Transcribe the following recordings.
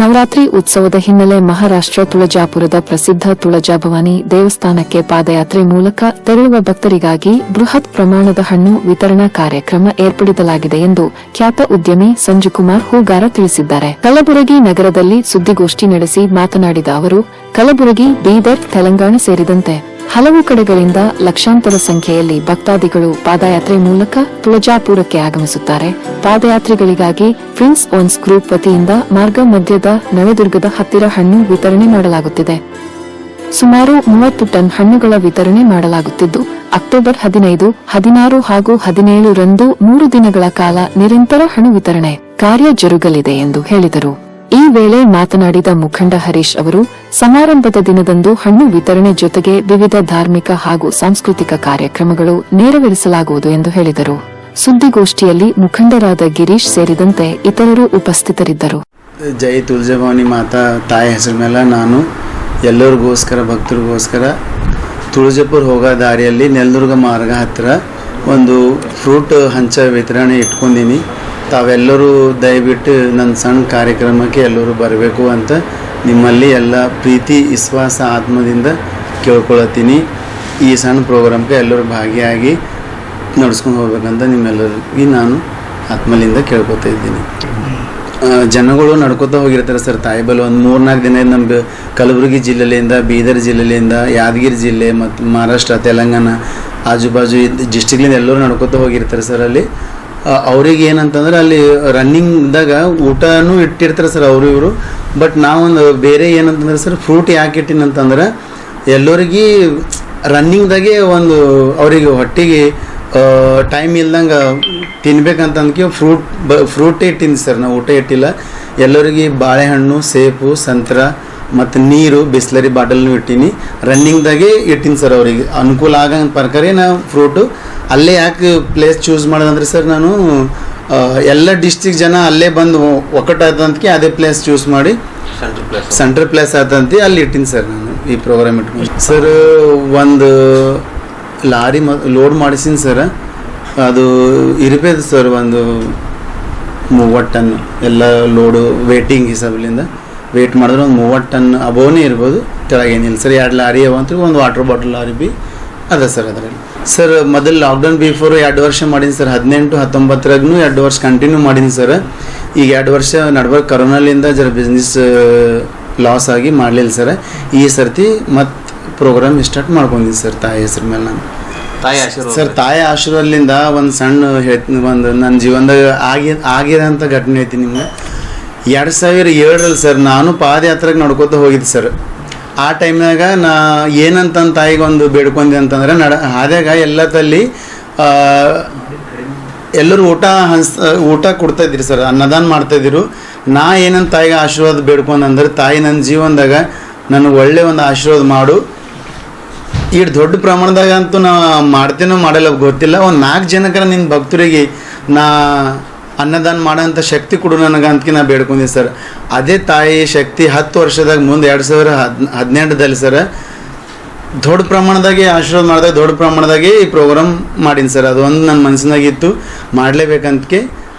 ನವರಾತ್ರಿ ಉತ್ಸವದ ಹಿನ್ನೆಲೆ ಮಹಾರಾಷ್ಟ್ರ ತುಳಜಾಪುರದ ಪ್ರಸಿದ್ಧ ತುಳಜಾಭವಾನಿ ದೇವಸ್ಥಾನಕ್ಕೆ ಪಾದಯಾತ್ರೆ ಮೂಲಕ ತೆರಳುವ ಭಕ್ತರಿಗಾಗಿ ಬೃಹತ್ ಪ್ರಮಾಣದ ಹಣ್ಣು ವಿತರಣಾ ಕಾರ್ಯಕ್ರಮ ಏರ್ಪಡಿಸಲಾಗಿದೆ ಎಂದು ಖ್ಯಾತ ಉದ್ಯಮಿ ಸಂಜುಕುಮಾರ್ ಹೂಗಾರ ತಿಳಿಸಿದ್ದಾರೆ. ಕಲಬುರಗಿ ನಗರದಲ್ಲಿ ಸುದ್ದಿಗೋಷ್ಠಿ ನಡೆಸಿ ಮಾತನಾಡಿದ ಅವರು, ಕಲಬುರಗಿ, ಬೀದರ್, ತೆಲಂಗಾಣ ಸೇರಿದಂತೆ ಹಲವು ಕಡೆಗಳಿಂದ ಲಕ್ಷಾಂತರ ಸಂಖ್ಯೆಯಲ್ಲಿ ಭಕ್ತಾದಿಗಳು ಪಾದಯಾತ್ರೆ ಮೂಲಕ ತುಳಜಾಪುರಕ್ಕೆ ಆಗಮಿಸುತ್ತಾರೆ. ಪಾದಯಾತ್ರಿಗಳಿಗಾಗಿ ಪ್ರಿನ್ಸ್ ಒನ್ಸ್ ಗ್ರೂಪ್ ವತಿಯಿಂದ ಮಾರ್ಗ ಮಧ್ಯದ ನಳದುರ್ಗದ ಹತ್ತಿರ ಹಣ್ಣು ವಿತರಣೆ ಮಾಡಲಾಗುತ್ತಿದೆ. ಸುಮಾರು 30 ಟನ್ ಹಣ್ಣುಗಳ ವಿತರಣೆ ಮಾಡಲಾಗುತ್ತಿದ್ದು, ಅಕ್ಟೋಬರ್ 15, 16 ಹಾಗೂ 17 ರಂದು 3 ದಿನಗಳ ಕಾಲ ನಿರಂತರ ಹಣ್ಣು ವಿತರಣೆ ಕಾರ್ಯ ಜರುಗಲಿದೆ ಎಂದು ಹೇಳಿದರು. ಈ ವೇಳೆ ಮಾತನಾಡಿದ ಮುಖಂಡ ಹರೀಶ್ ಅವರು, ಸಮಾರಂಭದ ದಿನದಂದು ಹಣ್ಣು ವಿತರಣೆ ಜೊತೆಗೆ ವಿವಿಧ ಧಾರ್ಮಿಕ ಹಾಗೂ ಸಾಂಸ್ಕೃತಿಕ ಕಾರ್ಯಕ್ರಮಗಳು ನೆರವೇರಿಸಲಾಗುವುದು ಎಂದು ಹೇಳಿದರು. ಸುದ್ದಿಗೋಷ್ಠಿಯಲ್ಲಿ ಮುಖಂಡರಾದ ಗಿರೀಶ್ ಸೇರಿದಂತೆ ಇತರರು ಉಪಸ್ಥಿತರಿದ್ದರು. ಜೈ ತುಳಜಾಭವಾನಿ ಮಾತಾ ತಾಯಿ ಹೆಸರ ಮೇಲೆ ನಾನು ಎಲ್ಲರಿಗೋಸ್ಕರ ಭಕ್ತರಿಗೋಸ್ಕರ ತುಳಜಾಪುರ ಹೋಗೋ ದಾರಿಯಲ್ಲಿ ನೆಲದುರ್ಗ ಮಾರ್ಗ ಹತ್ತಿರ ಒಂದು ಫ್ರೂಟ್ ಹಂಚ ವಿತರಣೆ ಇಟ್ಕೊಂಡಿನಿ. ತಾವೆಲ್ಲರೂ ದಯವಿಟ್ಟು ನನ್ನ ಸಣ್ಣ ಕಾರ್ಯಕ್ರಮಕ್ಕೆ ಎಲ್ಲರೂ ಬರಬೇಕು ಅಂತ ನಿಮ್ಮಲ್ಲಿ ಎಲ್ಲ ಪ್ರೀತಿ ವಿಶ್ವಾಸ ಆತ್ಮದಿಂದ ಕೇಳ್ಕೊಳತ್ತೀನಿ. ಈ ಸಣ್ಣ ಪ್ರೋಗ್ರಾಮ್ಗೆ ಎಲ್ಲರೂ ಭಾಗಿಯಾಗಿ ನಡ್ಸ್ಕೊಂಡು ಹೋಗ್ಬೇಕಂತ ನಿಮ್ಮೆಲ್ಲರಿಗೆ ನಾನು ಆತ್ಮಲಿಂದ ಕೇಳ್ಕೊತಾ ಇದ್ದೀನಿ. ಜನಗಳು ನಡ್ಕೋತಾ ಹೋಗಿರ್ತಾರೆ ಸರ್. ತಾಯಿಬಲ್ ಒಂದು 3-4 ದಿನ ನಮ್ಮ ಕಲಬುರಗಿ ಜಿಲ್ಲೆಯಿಂದ, ಬೀದರ್ ಜಿಲ್ಲೆಯಿಂದ, ಯಾದಗಿರಿ ಜಿಲ್ಲೆ ಮತ್ತು ಮಹಾರಾಷ್ಟ್ರ, ತೆಲಂಗಾಣ ಆಜುಬಾಜು ಡಿಸ್ಟಿಕ್ಲಿಂದ ಎಲ್ಲರೂ ನಡ್ಕೋತಾ ಹೋಗಿರ್ತಾರೆ ಸರ್. ಅಲ್ಲಿ ಅವ್ರಿಗೆ ಏನಂತಂದ್ರೆ ಅಲ್ಲಿ ರನ್ನಿಂಗ್ದಾಗ ಊಟನೂ ಇಟ್ಟಿರ್ತಾರೆ ಸರ್ ಅವರು ಇವರು. ಬಟ್ ನಾವೊಂದು ಬೇರೆ ಏನಂತಂದ್ರೆ ಸರ್, ಫ್ರೂಟ್ ಯಾಕೆ ಇಟ್ಟಿನಂತಂದ್ರೆ ಎಲ್ಲರಿಗೆ ರನ್ನಿಂಗ್ದಾಗೆ ಒಂದು ಅವರಿಗೆ ಹೊಟ್ಟೆಗೆ ಟೈಮ್ ಇಲ್ದಂಗೆ ತಿನ್ಬೇಕಂತಂದಕ್ಕೆ ಫ್ರೂಟೇ ಇಟ್ಟಿನಿ ಸರ್. ನಾವು ಊಟ ಇಟ್ಟಿಲ್ಲ. ಎಲ್ಲರಿಗೆ ಬಾಳೆಹಣ್ಣು, ಸೇಬು, ಸಂತ್ರ ಮತ್ತು ನೀರು, ಬಿಸ್ಲರಿ ಬಾಟಲ್ನು ಇಟ್ಟೀನಿ. ರನ್ನಿಂಗ್ದಾಗೆ ಇಟ್ಟಿನಿ ಸರ್. ಅವ್ರಿಗೆ ಅನುಕೂಲ ಆಗೋ ಪ್ರಕಾರ ನಾವು ಫ್ರೂಟು ಅಲ್ಲೇ ಯಾಕೆ ಪ್ಲೇಸ್ ಚೂಸ್ ಮಾಡೋದಂದ್ರೆ ಸರ್, ನಾನು ಎಲ್ಲ ಡಿಸ್ಟ್ರಿಕ್ಟ್ ಜನ ಅಲ್ಲೇ ಬಂದು ಒಕ್ಕಟ್ಟಾದಂತಕ್ಕೆ ಅದೇ ಪ್ಲೇಸ್ ಚೂಸ್ ಮಾಡಿ ಸೆಂಟ್ರಲ್ ಪ್ಲೇಸ್ ಆದಂತೆ ಅಲ್ಲಿ ಇಟ್ಟಿನಿ ಸರ್. ನಾನು ಈ ಪ್ರೋಗ್ರಾಮ್ ಇಟ್ಕೊಂಡು ಸರ್ ಒಂದು ಲಾರಿ ಲೋಡ್ ಮಾಡಿಸಿನಿ ಸರ್. ಅದು ಇರ್ಬೋದು ಸರ್ ಒಂದು 30 ಟನ್ ಎಲ್ಲ ಲೋಡು ವೇಟಿಂಗ್ ಹಿಸಾಬಲಿಂದ ವೇಟ್ ಮಾಡಿದ್ರೆ ಒಂದು 30 ಟನ್ ಅಬೋನೇ ಇರ್ಬೋದು. ಕೆಳಗೇನಿಲ್ಲ ಸರ್. 2 ಲಾರಿ ಅವಂತ ಒಂದು ವಾಟರ್ ಬಾಟಲ್ ಲಾರಿ ಬಿ ಅದ ಸರ್. ಅದರಲ್ಲಿ ಸರ್ ಮೊದಲು ಲಾಕ್ಡೌನ್ ಬಿಫೋರು 2 ವರ್ಷ ಮಾಡೀನಿ ಸರ್. 18-19 2 ವರ್ಷ ಕಂಟಿನ್ಯೂ ಮಾಡೀನಿ ಸರ್. ಈಗ 2 ವರ್ಷ ನಡ್ಬರ್ಕ್ ಕರೋನಾಲಿಂದ ಜರ ಬಿಸ್ನೆಸ್ ಲಾಸ್ ಆಗಿ ಮಾಡಲಿಲ್ಲ ಸರ್. ಈ ಸರ್ತಿ ಮತ್ತೆ ಪ್ರೋಗ್ರಾಮ್ ಸ್ಟಾರ್ಟ್ ಮಾಡ್ಕೊಂಡಿದ್ದೀನಿ ಸರ್ ತಾಯಿ ಹೆಸರು ಮೇಲೆ. ನಾನು ಸರ್ ತಾಯಿ ಆಶೀರ್ವಾದದಿಂದ ಒಂದು ಸಣ್ಣ ಹೇಳ್ತೀನಿ, ಒಂದು ನನ್ನ ಜೀವನದಾಗ ಆಗಿರೋಂಥ ಘಟನೆ ಐತಿ ನಿಮ್ಗೆ. 2007ರಲ್ಲಿ ಸರ್ ನಾನು ಪಾದಯಾತ್ರೆಗೆ ನಡ್ಕೋತ ಹೋಗಿದ್ದೆ ಸರ್. ಆ ಟೈಮ್ನಾಗ ನಾ ಏನಂತ ತಾಯಿಗೆ ಒಂದು ಬೇಡ್ಕೊಂಡೆ ಅಂತಂದ್ರೆ, ಹಾದ್ಯಾಗ ಎಲ್ಲತ್ತಲ್ಲಿ ಎಲ್ಲರೂ ಊಟ ಕೊಡ್ತಾಯಿದ್ರಿ ಸರ್, ಅನ್ನದಾನ ಮಾಡ್ತಾಯಿದ್ರು. ನಾ ಏನಂತ ತಾಯಿಗೆ ಆಶೀರ್ವಾದ ಬೇಡ್ಕೊಂಡಂದ್ರೆ, ತಾಯಿ ನನ್ನ ಜೀವನದಾಗ ನನಗೆ ಒಳ್ಳೆ ಒಂದು ಆಶೀರ್ವಾದ ಮಾಡು. ಇಷ್ಟು ದೊಡ್ಡ ಪ್ರಮಾಣದಾಗ ಅಂತೂ ನಾ ಮಾಡ್ತೇನೋ ಮಾಡಲ್ಲ ಗೊತ್ತಿಲ್ಲ. ಒಂದು 4 ಜನಕ್ಕೆ ನಿನ್ನ ಭಕ್ತರಿಗೆ ನಾ ಅನ್ನದಾನ ಮಾಡೋಂಥ ಶಕ್ತಿ ಕೊಡು ನನಗೆ ಅಂತಕ್ಕೆ ನಾ ಬೇಡ್ಕೊಂಡಿದ್ದೆ ಸರ್. ಅದೇ ತಾಯಿ ಶಕ್ತಿ 10 ವರ್ಷದಾಗ ಮುಂದೆ 2018ದಲ್ಲಿ ಸರ್ ದೊಡ್ಡ ಪ್ರಮಾಣದಾಗೆ ಆಶೀರ್ವಾದ ಮಾಡಿದಾಗ ದೊಡ್ಡ ಪ್ರಮಾಣದಾಗೆ ಈ ಪ್ರೋಗ್ರಾಮ್ ಮಾಡೀನಿ ಸರ್. ಅದು ಒಂದು ನನ್ನ ಮನಸ್ಸಿನಾಗಿತ್ತು, ಮಾಡಲೇಬೇಕಂತಕ್ಕೆ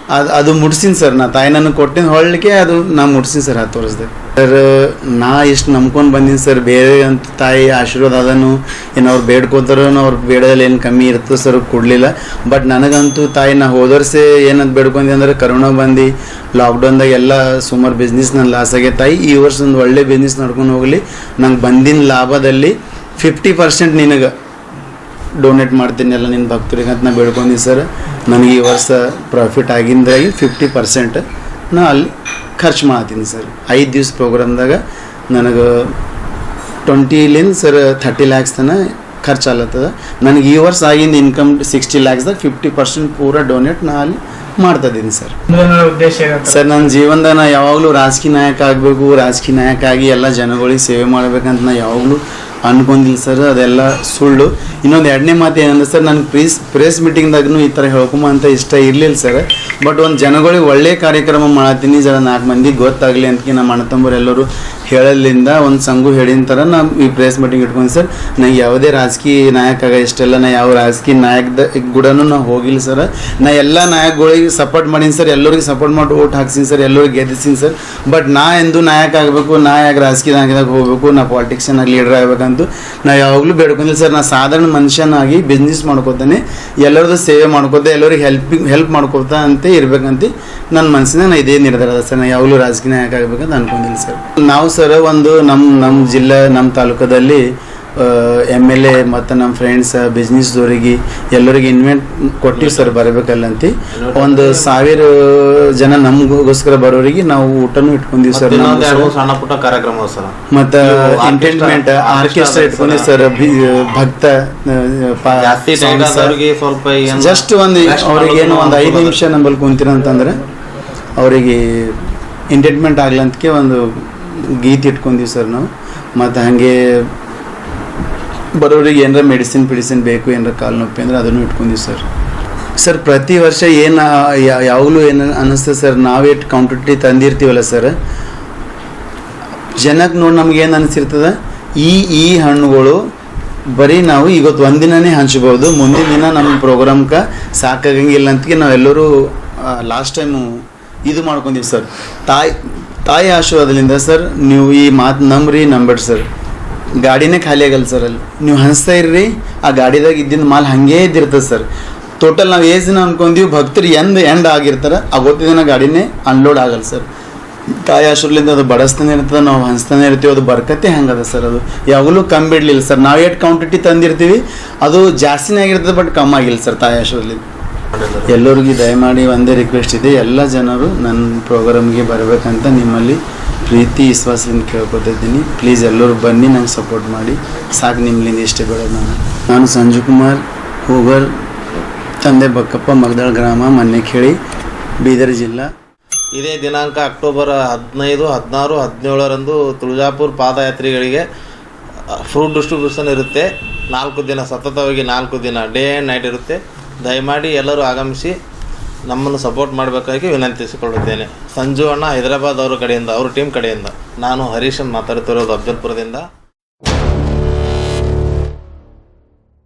ಅದು ಮುಟ್ಸಿನಿ ಸರ್. ನಾ ತಾಯಿ ನನಗೆ ಕೊಟ್ಟಿನ ಹೊಳ್ಳಿಕೆ ಅದು ನಾ ಮುಟ್ಸಿನಿ ಸರ್ 10 ವರ್ಷದಾಗ ಸರ್. ನಾ ಎಷ್ಟು ನಂಬ್ಕೊಂಡು ಬಂದೀನಿ ಸರ್. ಬೇರೆ ಅಂತ ತಾಯಿ ಆಶೀರ್ವಾದ ಅದನ್ನು ಏನು ಅವ್ರು ಬೇಡ್ಕೋತಾರೋ ಅವ್ರು ಬೇಡದಲ್ಲಿ ಏನು ಕಮ್ಮಿ ಇರ್ತದೆ ಸರ್, ಕೊಡಲಿಲ್ಲ. ಬಟ್ ನನಗಂತೂ ತಾಯಿ ನಾ ಹೋದ ವರ್ಷ ಏನಂತ ಬೇಡ್ಕೊಂಡಿ ಅಂದ್ರೆ, ಕರೋನಾ ಬಂದು ಲಾಕ್ಡೌನ್ದಾಗ ಎಲ್ಲ ಸುಮಾರು ಬಿಸ್ನೆಸ್ ನನ್ನ ಲಾಸ್ ಆಗೈತೆ. ತಾಯಿ ಈ ವರ್ಷ ಒಂದು ಒಳ್ಳೆ ಬಿಸ್ನೆಸ್ ನಡ್ಕೊಂಡು ಹೋಗಲಿ, ನಂಗೆ ಬಂದಿನ ಲಾಭದಲ್ಲಿ 50% ನಿನಗೆ ಡೊನೇಟ್ ಮಾಡ್ತೀನಿ ಎಲ್ಲ ನಿನ್ನ ಭಕ್ತರಿಗೆ ಅಂತ ನಾ ಬೇಡ್ಕೊಂಡಿ ಸರ್. ನನಗೆ ಈ ವರ್ಷ ಪ್ರಾಫಿಟ್ ಆಗಿಂದಾಗಿ 50% ನಾ ಅಲ್ಲಿ ಖರ್ಚು ಮಾಡ್ತೀನಿ ಸರ್. 5 ದಿವಸ ಪ್ರೋಗ್ರಾಮ್ದಾಗ ನನಗೆ 20 ಸರ್ 30 lakhs ತನಕ ಖರ್ಚು ಆಗ್ಲತ್ತದ. ನನಗೆ ಈ ವರ್ಷ ಆಗಿಂದ ಇನ್ಕಮ್ 60 lakhsದಾಗ 50% ಪೂರ ಡೊನೇಟ್ ನಾ ಅಲ್ಲಿ ಮಾಡ್ತಾ ಇದ್ದೀನಿ ಸರ್. ಸರ್ ನನ್ನ ಜೀವನದಾಗ ನಾ ಯಾವಾಗಲೂ ರಾಜಕೀಯ ನಾಯಕ ಆಗಬೇಕು, ರಾಜಕೀಯ ನಾಯಕ ಆಗಿ ಎಲ್ಲ ಜನಗಳಿಗೆ ಸೇವೆ ಮಾಡ್ಬೇಕಂತ ನಾ ಯಾವಾಗಲೂ ಅನ್ಕೊಂಡಿಲ್ಲ ಸರ್. ಅದೆಲ್ಲ ಸುಳ್ಳು. ಇನ್ನೊಂದು 2ನೇ ಮಾತು ಏನಂದ್ರೆ ಸರ್, ನನಗೆ ಪ್ರೆಸ್ ಮೀಟಿಂಗ್ದಾಗೂ ಈ ಥರ ಹೇಳ್ಕೊಂಬ ಅಂತ ಇಷ್ಟ ಇರಲಿಲ್ಲ ಸರ್. ಬಟ್ ಒಂದು ಜನಗಳಿಗೆ ಒಳ್ಳೆ ಕಾರ್ಯಕ್ರಮ ಮಾಡತ್ತೀನಿ, ಜರ 4 ಮಂದಿಗೆ ಗೊತ್ತಾಗಲಿ ಅಂತ ನಮ್ಮ ಅಣ್ಣ ತಮ್ಮರು ಎಲ್ಲರೂ ಹೇಳಲಿಂದ ಒಂದು ಸಂಘು ಹೇಳಿದ ಥರ ನಾವು ಈ ಪ್ರೆಸ್ ಮೀಟಿಂಗ್ ಇಟ್ಕೊಂಡು ಸರ್ ನಂಗೆ ಯಾವುದೇ ರಾಜಕೀಯ ನಾಯಕ ಇಷ್ಟೆಲ್ಲ ನಾ ಯಾವ ರಾಜಕೀಯ ನಾಯಕದ ಗುಡನೂ ನಾವು ಹೋಗಿಲ್ಲ ಸರ್. ನಾ ಎಲ್ಲ ನಾಯಕಗಳಿಗೆ ಸಪೋರ್ಟ್ ಮಾಡೀನಿ ಸರ್, ಎಲ್ಲರಿಗೆ ಸಪೋರ್ಟ್ ಮಾಡಿ ಓಟ್ ಹಾಕ್ಸಿನಿ ಸರ್, ಎಲ್ಲರಿಗೆ ಗೆದ್ದಿಸಿನಿ ಸರ್. ಬಟ್ ನಾ ಎಂದು ನಾಯಕ ಆಗಬೇಕು, ನಾ ಯಾಕೆ ರಾಜಕೀಯ ನಾಯಕದಾಗ ಹೋಗಬೇಕು, ನಾ ಪಾಲಿಟಿಕ್ಸನ್ನಾಗಿ ಲೀಡರ್ ಆಗಬೇಕಂತೂ ನಾ ಯಾವಾಗಲೂ ಬೇಡ್ಕೊಂಡಿಲ್ಲ ಸರ್. ನಾ ಸಾಧಾರಣ ಮನುಷ್ಯನಾಗಿ ಬಿಸ್ನೆಸ್ ಮಾಡ್ಕೋತಾನೆ, ಎಲ್ಲರದ್ದು ಸೇವೆ ಮಾಡ್ಕೋತಾ, ಎಲ್ಲರಿಗೆ ಹೆಲ್ಪ್ ಮಾಡ್ಕೋತಾ ಅಂತ ಇರ್ಬೇಕಂತ ನನ್ನ ಮನಸ್ಸಿನ ನಾ ಇದೇ ನಿರ್ಧಾರ ಅದ ಸರ್. ನಾ ಯಾವಾಗಲೂ ರಾಜಕೀಯ ನಾಯಕ ಆಗಬೇಕಂತ ಅನ್ಕೊಂಡಿಲ್ಲ ಸರ್. ನಾವು ಸರ್ ಒಂದು ನಮ್ಮ ಜಿಲ್ಲೆ ನಮ್ಮ ತಾಲೂಕದಲ್ಲಿ MLA ಮತ್ತು ನಮ್ಮ ಫ್ರೆಂಡ್ಸ್ ಬಿಸ್ನೆಸ್ದವರಿಗೆ ಎಲ್ಲರಿಗೆ ಇನ್ವೆಂಟ್ ಕೊಟ್ಟಿವಿ ಸರ್ ಬರಬೇಕಲ್ಲಂತ. 1,000 ಜನ ನಮಗೋಸ್ಕರ ಬರೋರಿಗೆ ನಾವು ಊಟನೂ ಇಟ್ಕೊಂಡಿವಿ ಸರ್. ಸಣ್ಣ ಪುಟ್ಟ ಕಾರ್ಯಕ್ರಮ ಸರ್ ಮತ್ತು ಎಂಟರ್ಟೈನ್ಮೆಂಟ್ ಆರ್ಕೆಸ್ಟ್ರಾ ಇಟ್ಕೊಂಡಿವಿ ಸರ್. ಭಕ್ತ ಸ್ವಲ್ಪ ಜಸ್ಟ್ ಅವ್ರಿಗೆ ಏನು 5 ನಿಮಿಷ ನಂಬಲ್ಲಿ ಕುಂತೀರಂತಂದ್ರೆ ಅವರಿಗೆ ಎಂಟರ್ಟೈನ್ಮೆಂಟ್ ಆಗ್ಲಂತಕ್ಕೆ ಒಂದು ಗೀತೆ ಇಟ್ಕೊಂಡಿವಿ ಸರ್ ನಾವು. ಮತ್ತು ಹಾಗೆ ಬರೋರಿಗೆ ಏನಾರ ಮೆಡಿಸಿನ್ ಬೇಕು, ಏನಾರ ಕಾಲು ನೊಪ್ಪಿ ಅಂದ್ರೆ ಅದನ್ನು ಇಟ್ಕೊಂಡಿವಿ ಸರ್. ಪ್ರತಿ ವರ್ಷ ಏನು ಯಾವಾಗಲೂ ಏನು ಅನ್ನಿಸ್ತದೆ ಸರ್, ನಾವೇ ಕ್ವಾಂಟಿಟಿ ತಂದಿರ್ತೀವಲ್ಲ ಸರ್, ಜನಕ್ಕೆ ನೋಡಿ ನಮಗೇನು ಅನಿಸಿರ್ತದೆ, ಈ ಹಣ್ಣುಗಳು ಬರೀ ನಾವು ಇವತ್ತು ಒಂದಿನನೇ ಹಂಚ್ಬೋದು, ಮುಂದಿನ ದಿನ ನಮ್ಮ ಪ್ರೋಗ್ರಾಮ್ಗೆ ಸಾಕಾಗಂಗಿಲ್ಲ ಅಂತಕ್ಕೆ ನಾವೆಲ್ಲರೂ ಲಾಸ್ಟ್ ಟೈಮು ಇದು ಮಾಡ್ಕೊಂಡಿವಿ ಸರ್. ತಾಯಿ ಆಶೀರ್ವಾದದಿಂದ ಸರ್ ನೀವು ಈ ಮಾತು ನಂಬೇಡಿ ಸರ್, ಗಾಡಿನೇ ಖಾಲಿ ಆಗಲ್ಲ ಸರ್. ಅಲ್ಲಿ ನೀವು ಹಂಚ್ತಾ ಇರ್ರಿ, ಆ ಗಾಡಿದಾಗ ಇದ್ದಿದ್ದು ಮಾಲ್ ಹಾಗೇ ಇದ್ದಿರ್ತದೆ ಸರ್. ಟೋಟಲ್ ನಾವು ಎಷ್ಟು ದಿನ ಅನ್ಕೊಂತೀವಿ ಭಕ್ತರು ಎಂಡ್ ಆಗಿರ್ತಾರೆ, ಅವತ್ತು ದಿನ ಗಾಡಿನೇ ಅನ್ಲೋಡ್ ಆಗಲ್ಲ ಸರ್. ತಾಯಿ ಆಶೀರ್ವಾದದಿಂದ ಅದು ಬಡಿಸ್ತಾನೆ ಇರ್ತದೆ, ನಾವು ಹಂಚ್ತಾನೆ ಇರ್ತೀವಿ, ಅದು ಬರ್ಕತ್ತೆ ಹಂಗದ ಸರ್. ಅದು ಯಾವಾಗಲೂ ಕಮ್ಮಿ ಬಿಡಲಿಲ್ಲ ಸರ್. ನಾವು ಎಷ್ಟು ಕ್ವಾಂಟಿಟಿ ತಂದಿರ್ತೀವಿ ಅದು ಜಾಸ್ತಿನೇ ಆಗಿರ್ತದೆ, ಬಟ್ ಕಮ್ಮಿ ಆಗಿಲ್ಲ ಸರ್ ತಾಯಿ ಆಶೀರ್ವಾದದಿಂದ. ಎಲ್ಲರಿಗೂ ದಯಮಾಡಿ ಒಂದೇ ರಿಕ್ವೆಸ್ಟ್ ಇದೆ, ಎಲ್ಲ ಜನರು ನನ್ನ ಪ್ರೋಗ್ರಾಮ್ಗೆ ಬರಬೇಕಂತ ನಿಮ್ಮಲ್ಲಿ ಪ್ರೀತಿ ವಿಶ್ವಾಸದಿಂದ ಕೇಳ್ಕೊತಿದ್ದೀನಿ. ಪ್ಲೀಸ್ ಎಲ್ಲರೂ ಬನ್ನಿ, ನಂಗೆ ಸಪೋರ್ಟ್ ಮಾಡಿ, ಸಾಕು ನಿಮ್ಮಿಂದ ಇಷ್ಟೇ ಬೇಡೋದು. ನಾನು ಸಂಜು ಕುಮಾರ್ ಹೂಗರ್, ತಂದೆ ಬಕ್ಕಪ್ಪ, ಮಗದಾಳ್ ಗ್ರಾಮ, ಮನ್ನೆಖೇಳಿ, ಬೀದರ್ ಜಿಲ್ಲಾ. ಇದೇ ದಿನಾಂಕ ಅಕ್ಟೋಬರ್ 15, 16, 17ರಂದು ತುಳಜಾಪುರ ಪಾದಯಾತ್ರಿಗಳಿಗೆ ಫ್ರೂಟ್ ಡಿಸ್ಟ್ರಿಬ್ಯೂಷನ್ ಇರುತ್ತೆ. 4 ದಿನ ಸತತವಾಗಿ 4 ದಿನ ಡೇ ಆ್ಯಂಡ್ ನೈಟ್ ಇರುತ್ತೆ. ದಯಮಾಡಿ ಎಲ್ಲರೂ ಆಗಮಿಸಿ ನಮ್ಮನ್ನು ಸಪೋರ್ಟ್ ಮಾಡಬೇಕಾಗಿ ವಿನಂತಿಸಿಕೊಳ್ಳುತ್ತೇನೆ. ಸಂಜು ಅಣ್ಣ ಹೈದರಾಬಾದ್ ಅವ್ರ ಕಡೆಯಿಂದ, ಅವ್ರ ಟೀಮ್ ಕಡೆಯಿಂದ. ನಾನು ಹರೀಶನ್ ಮಾತಾಡ್ತಿರೋದು ಅಫ್ಜಲ್ಪುರದಿಂದ.